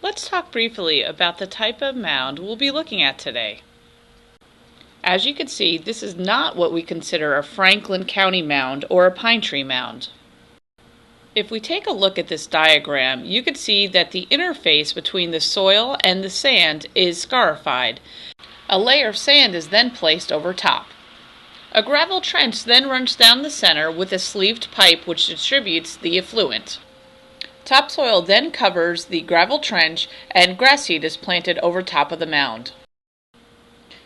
Let's talk briefly about the type of mound we'll be looking at today. As you can see, this is not what we consider a Franklin County mound or a pine tree mound. If we take a look at this diagram, you can see that the interface between the soil and the sand is scarified. A layer of sand is then placed over top. A gravel trench then runs down the center with a sleeved pipe which distributes the effluent. Topsoil then covers the gravel trench and grass seed is planted over top of the mound.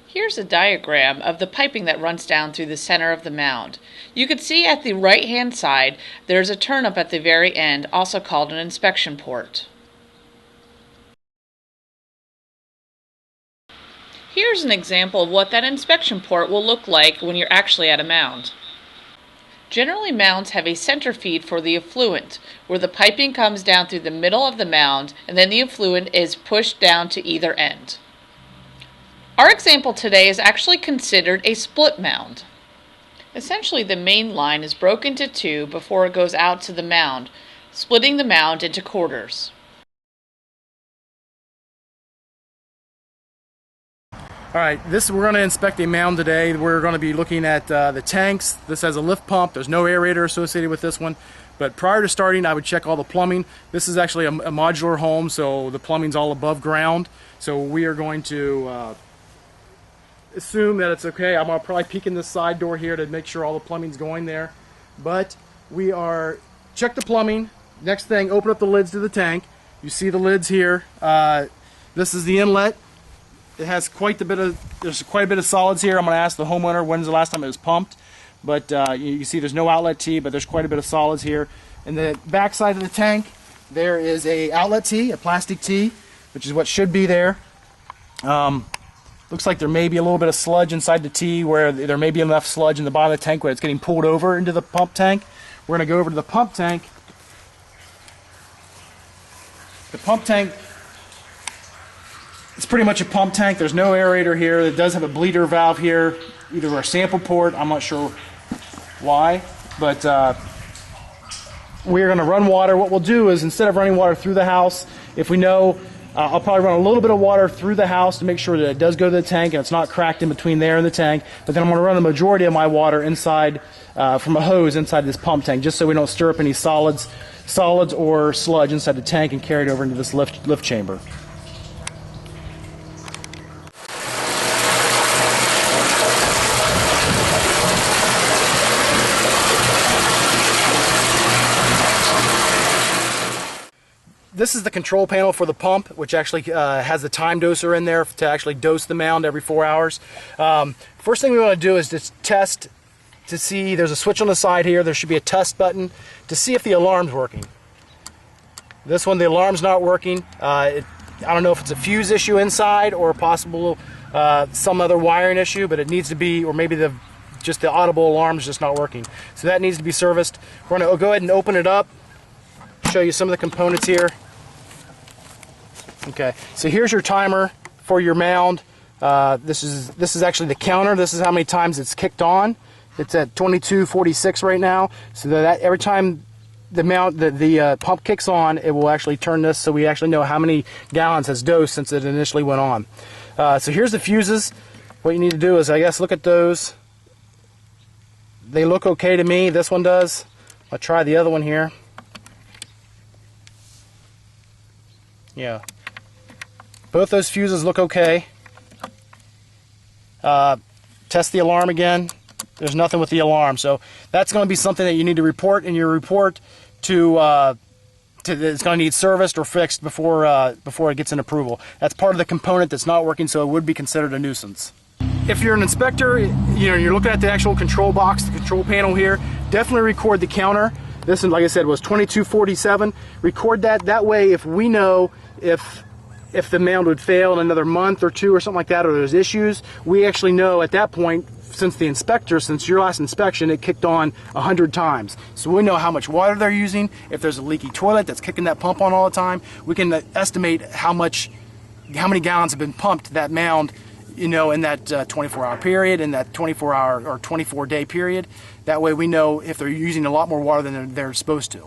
Here's a diagram of the piping that runs down through the center of the mound. You can see at the right hand side there's a turnup at the very end, also called an inspection port. Here's an example of what that inspection port will look like when you're actually at a mound. Generally, mounds have a center feed for the effluent, where the piping comes down through the middle of the mound and then the effluent is pushed down to either end. Our example today is actually considered a split mound. Essentially, the main line is broken into two before it goes out to the mound, splitting the mound into quarters. Alright, we're going to inspect a mound today. We're going to be looking at the tanks. This has a lift pump. There's no aerator associated with this one. But prior to starting, I would check all the plumbing. This is actually a modular home, so the plumbing's all above ground. So we are going to assume that it's okay. I'm going to probably peek in this side door here to make sure all the plumbing's going there. But we are, check the plumbing. Next thing, open up the lids to the tank. You see the lids here. This is the inlet. It has there's quite a bit of solids here. I'm going to ask the homeowner when's the last time it was pumped. But you see there's no outlet tee, but there's quite a bit of solids here. In the back side of the tank, there is a outlet tee, a plastic tee, which is what should be there. Looks like there may be a little bit of sludge inside the tee, where there may be enough sludge in the bottom of the tank where it's getting pulled over into the pump tank. We're going to go over to the pump tank. The pump tank, it's pretty much a pump tank. There's no aerator here. It does have a bleeder valve here, either a sample port. I'm not sure why, but we're going to run water. What we'll do is, instead of running water through the house, if we know, I'll probably run a little bit of water through the house to make sure that it does go to the tank and it's not cracked in between there and the tank. But then I'm going to run the majority of my water inside from a hose inside this pump tank, just so we don't stir up any solids or sludge inside the tank and carry it over into this lift chamber. This is the control panel for the pump, which actually has the time doser in there to actually dose the mound every 4 hours. First thing we want to do is just test to see, there's a switch on the side here. There should be a test button to see if the alarm's working. This one, the alarm's not working. I don't know if it's a fuse issue inside or possible some other wiring issue, but it needs to be, or maybe just the audible alarm's just not working. So that needs to be serviced. We're going to go ahead and open it up, show you some of the components here. Okay, so here's your timer for your mound. This is actually the counter. This is how many times it's kicked on. It's at 2246 right now. So that every time the pump kicks on, it will actually turn this, so we actually know how many gallons has dosed since it initially went on. So here's the fuses. What you need to do is, I guess, look at those. They look okay to me. This one does. I'll try the other one here. Yeah. Both those fuses look okay. Test the alarm again. There's nothing with the alarm, so that's going to be something that you need to report in your report to it's going to need serviced or fixed before it gets an approval. That's part of the component that's not working, so it would be considered a nuisance. If you're an inspector, you're looking at the actual control box, the control panel here, definitely record the counter. This one, like I said, was 2247. Record that. That way, if we know if the mound would fail in another month or two or something like that, or there's issues, we actually know at that point, since your last inspection, it kicked on 100 times. So we know how much water they're using. If there's a leaky toilet that's kicking that pump on all the time, we can estimate how many gallons have been pumped to that mound, in that 24-hour period, in that 24-hour or 24-day period. That way we know if they're using a lot more water than they're supposed to.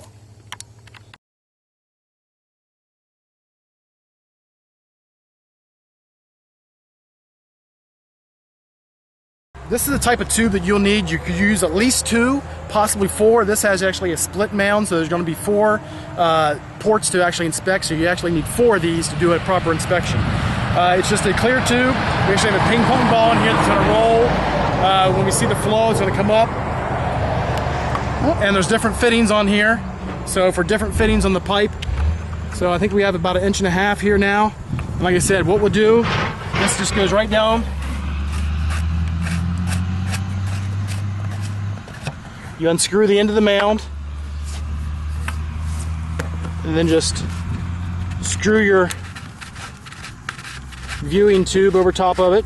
This is the type of tube that you'll need. You could use at least 2, possibly 4. This has actually a split mound, so there's going to be 4 ports to actually inspect, so you actually need 4 of these to do a proper inspection. It's just a clear tube. We actually have a ping pong ball in here that's going to roll. When we see the flow, it's going to come up. And there's different fittings on here, so for different fittings on the pipe. So I think we have about 1.5 inches here now. And like I said, what we'll do, this just goes right down. You unscrew the end of the mound, and then just screw your viewing tube over top of it.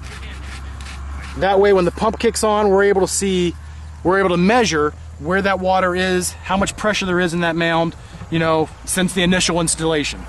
That way when the pump kicks on, we're able to measure where that water is, how much pressure there is in that mound, you know, since the initial installation.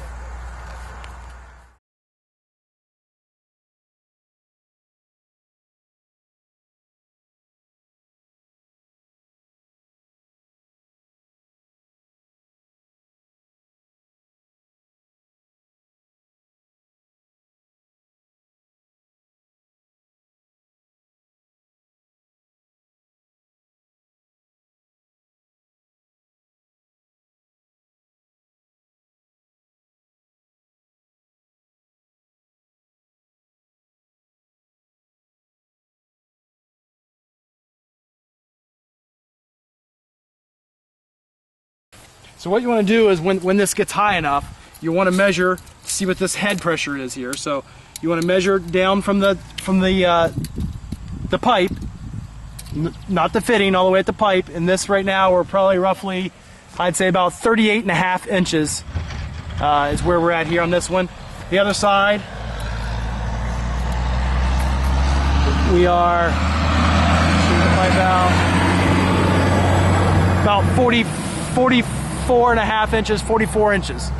So what you want to do is when this gets high enough, you want to measure to see what this head pressure is here. So you want to measure down from the pipe, not the fitting, all the way at the pipe. And this right now we're probably roughly, I'd say about 38.5 inches is where we're at here on this one. The other side, we are about 44.5 inches, 44 inches.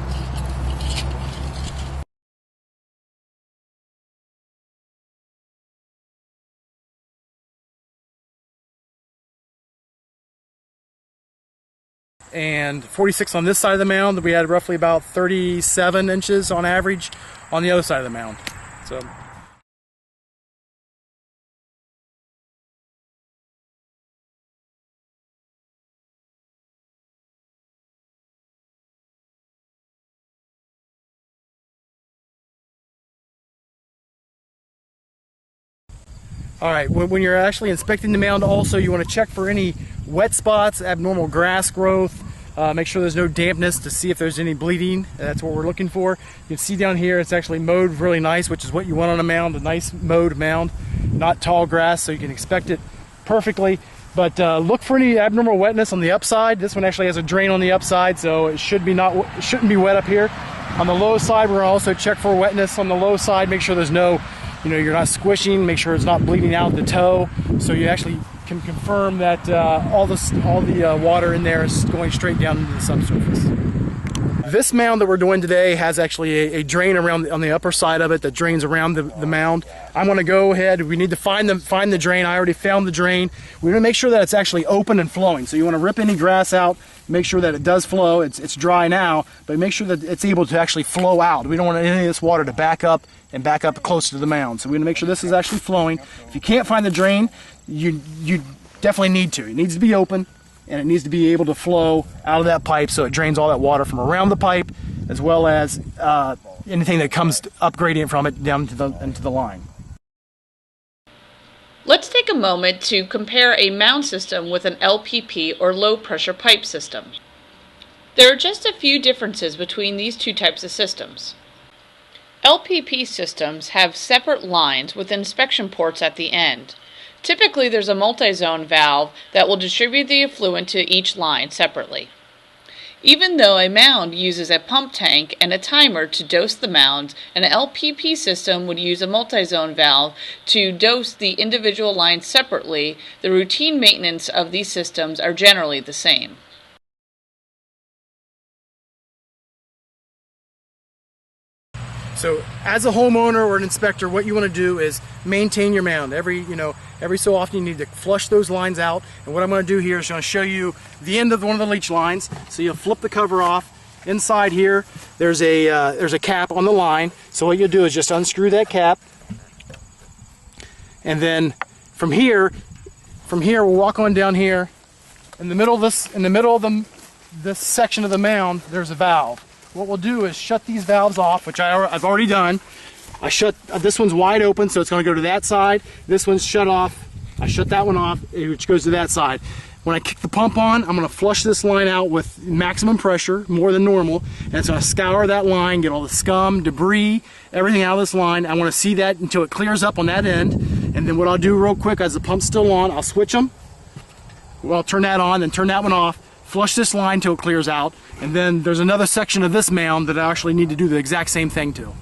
And 46 on this side of the mound. We had roughly about 37 inches on average on the other side of the mound. So. All right, when you're actually inspecting the mound also, you want to check for any wet spots, abnormal grass growth, make sure there's no dampness to see if there's any bleeding. That's what we're looking for. You can see down here it's actually mowed really nice, which is what you want on a mound, a nice mowed mound, not tall grass, so you can inspect it perfectly. But look for any abnormal wetness on the upside. This one actually has a drain on the upside, so it shouldn't be wet up here. On the low side, we're also check for wetness on the low side, make sure there's no, you're not squishing, make sure it's not bleeding out the toe, so you actually can confirm that all the water in there is going straight down into the subsurface. This mound that we're doing today has actually a drain around on the upper side of it that drains around the mound. I'm going to go ahead. We need to find the drain. I already found the drain. We want to make sure that it's actually open and flowing. So you want to rip any grass out, make sure that it does flow. It's dry now, but make sure that it's able to actually flow out. We don't want any of this water to back up close to the mound. So we want to make sure this is actually flowing. If you can't find the drain, you definitely need to. It needs to be open, and it needs to be able to flow out of that pipe so it drains all that water from around the pipe, as well as anything that comes up gradient from it down into the line. Let's take a moment to compare a mound system with an LPP or low pressure pipe system. There are just a few differences between these two types of systems. LPP systems have separate lines with inspection ports at the end. Typically, there's a multi-zone valve that will distribute the effluent to each line separately. Even though a mound uses a pump tank and a timer to dose the mound, an LPP system would use a multi-zone valve to dose the individual lines separately. The routine maintenance of these systems are generally the same. So as a homeowner or an inspector, what you want to do is maintain your mound. Every so often you need to flush those lines out. And what I'm going to do here is going to show you the end of one of the leach lines. So you'll flip the cover off. Inside here, there's a cap on the line. So what you'll do is just unscrew that cap. And then From here, we'll walk on down here. In the middle of this section of the mound, there's a valve. What we'll do is shut these valves off, which I've already done. I shut this one's wide open, so it's going to go to that side. This one's shut off. I shut that one off, which goes to that side. When I kick the pump on, I'm going to flush this line out with maximum pressure, more than normal, and it's going to scour that line, get all the scum, debris, everything out of this line. I want to see that until it clears up on that end, and then what I'll do real quick, as the pump's still on, I'll switch them. Well, I'll turn that on, then turn that one off, flush this line till it clears out, and then there's another section of this mound that I actually need to do the exact same thing to.